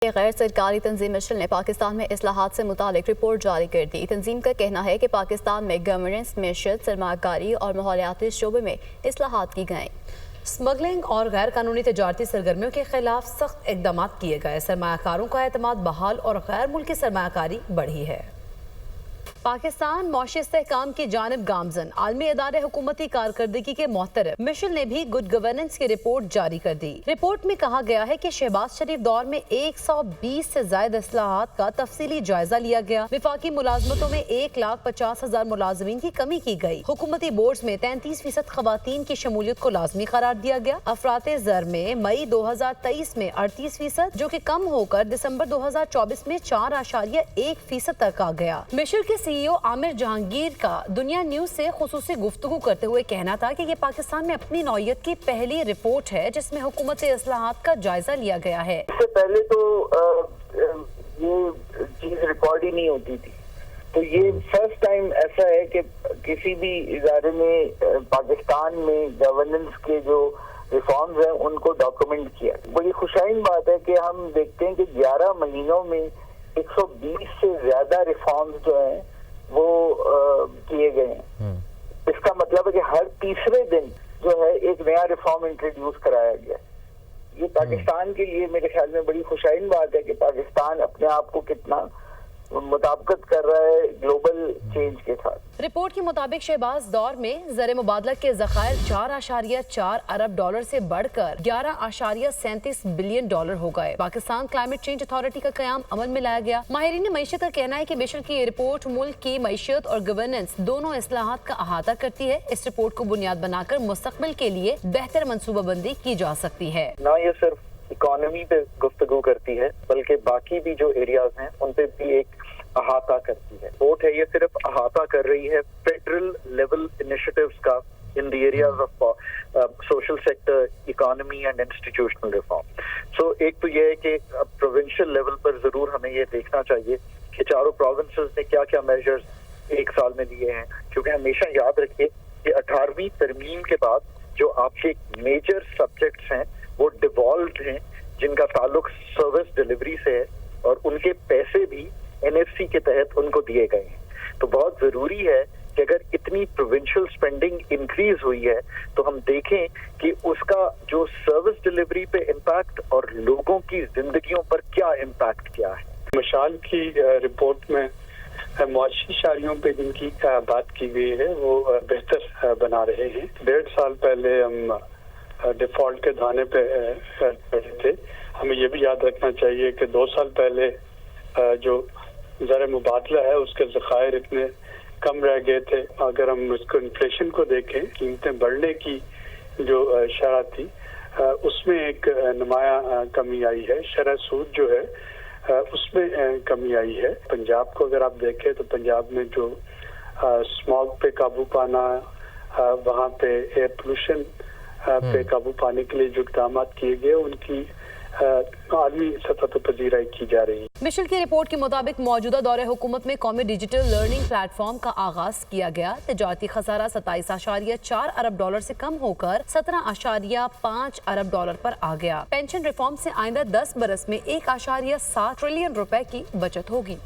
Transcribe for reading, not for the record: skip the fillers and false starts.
غیر سرکاری تنظیم مشل نے پاکستان میں اصلاحات سے متعلق رپورٹ جاری کر دی۔ تنظیم کا کہنا ہے کہ پاکستان میں گورننس، معیشت، سرمایہ کاری اور ماحولیاتی شعبے میں اصلاحات کی گئیں۔ اسمگلنگ اور غیر قانونی تجارتی سرگرمیوں کے خلاف سخت اقدامات کیے گئے۔ سرمایہ کاروں کا اعتماد بحال اور غیر ملکی سرمایہ کاری بڑھی ہے۔ پاکستان معاشی استحکام کی جانب گامزن، عالمی ادارے حکومتی کارکردگی کے محترم مشل نے بھی گڈ گورننس کی رپورٹ جاری کر دی۔ رپورٹ میں کہا گیا ہے کہ شہباز شریف دور میں 120 سے زائد اصلاحات کا تفصیلی جائزہ لیا گیا۔ وفاقی ملازمتوں میں 1,50,000 ملازمین کی کمی کی گئی۔ حکومتی بورڈز میں 33% خواتین کی شمولیت کو لازمی قرار دیا گیا۔ افراط زر میں مئی 2023 میں 38%، جو کہ کم ہو کر دسمبر 2024 میں 4.1% تک آ گیا۔ مشل کے سی ای او عامر جہانگیر کا دنیا نیوز سے خصوصی گفتگو کرتے ہوئے کہنا تھا کہ یہ پاکستان میں اپنی نوعیت کی پہلی رپورٹ ہے جس میں حکومتی اصلاحات کا جائزہ لیا گیا ہے۔ اس سے پہلے تو یہ چیز ریکارڈ ہی نہیں ہوتی تھی، تو یہ فرسٹ ٹائم ایسا ہے کہ کسی بھی ادارے میں پاکستان میں گورننس کے جو ریفارمز ہیں ان کو ڈاکومنٹ کیا۔ بڑی خوشائن بات ہے کہ ہم دیکھتے ہیں کہ 11 مہینوں میں 120 سے زیادہ ریفارمز جو ہیں وہ کیے گئے ہیں۔ اس کا مطلب ہے کہ ہر تیسرے دن جو ہے ایک نیا ریفارم انٹروڈیوس کرایا گیا۔ یہ پاکستان کے لیے میرے خیال میں بڑی خوشائن بات ہے کہ پاکستان اپنے آپ کو کتنا مطابقت کر رہا ہے گلوبل چینج کے ساتھ۔ رپورٹ کے مطابق شہباز دور میں زر مبادلہ کے ذخائر 4.4 ارب ڈالر سے بڑھ کر 11.37 بلین ڈالر ہو گئے۔ پاکستان کلائمیٹ چینج اتھارٹی کا قیام عمل میں لایا گیا۔ ماہرین معیشت کا کہنا ہے کہ مشل کی یہ رپورٹ ملک کی معیشت اور گورننس دونوں اصلاحات کا احاطہ کرتی ہے۔ اس رپورٹ کو بنیاد بنا کر مستقبل کے لیے بہتر منصوبہ بندی کی جا سکتی ہے۔ نہ یہ صرف اکانومی پہ گفتگو کرتی ہے بلکہ باقی بھی جو ایریاز ہیں ان پہ بھی ایک احاطہ کرتی ہے۔ ووٹ ہے یہ صرف احاطہ کر رہی ہے فیڈرل لیول انیشیٹیوز کا in the areas of social sector, economy and institutional reform. So ایک تو یہ ہے کہ پروونشل لیول پر ضرور ہمیں یہ دیکھنا چاہیے کہ چاروں پروونسز نے کیا کیا میجرز ایک سال میں لیے ہیں، کیونکہ ہمیشہ یاد رکھیے کہ 18ویں ترمیم کے بعد جو آپ کے میجر سبجیکٹس ہیں وہ ڈیوالوڈ ہیں جن کا تعلق سروس ڈیلیوری سے ہے، اور ان کے پیسے بھی NFC کے تحت ان کو دیے گئے ہیں۔ تو بہت ضروری ہے کہ اگر اتنی پروونشل سپینڈنگ انکریز ہوئی ہے تو ہم دیکھیں کہ اس کا جو سروس ڈیلیوری پہ امپیکٹ اور لوگوں کی زندگیوں پر کیا امپیکٹ کیا ہے۔ مشال کی رپورٹ میں معاشی اشاریوں پہ جن کی بات کی گئی ہے وہ بہتر بنا رہے ہیں۔ 1.5 سال پہلے ہم ڈیفالٹ کے دھانے پہ بیٹھے تھے۔ ہمیں یہ بھی یاد رکھنا چاہیے کہ 2 سال پہلے جو زر مبادلہ ہے اس کے ذخائر اتنے کم رہ گئے تھے۔ اگر ہم اس کو انفلیشن کو دیکھیں، قیمتیں بڑھنے کی جو شرح تھی اس میں ایک نمایاں کمی آئی ہے۔ شرح سود جو ہے اس میں کمی آئی ہے۔ پنجاب کو اگر آپ دیکھیں تو پنجاب میں جو اسماگ پہ قابو پانا، وہاں پہ ایئر پولوشن پہ قابو پانے کے لیے جو اقدامات کیے گئے ان کی عالمی سطح پر پذیرائی کی جا رہی ہے۔ مشل کی رپورٹ کے مطابق موجودہ دور حکومت میں قومی ڈیجیٹل لرننگ پلیٹ فارم کا آغاز کیا گیا۔ تجارتی خسارہ 27.4 ارب ڈالر سے کم ہو کر 17.5 ارب ڈالر پر آ گیا۔ پینشن ریفارم سے آئندہ 10 برس میں 1.7 ٹریلین روپے کی بچت ہوگی۔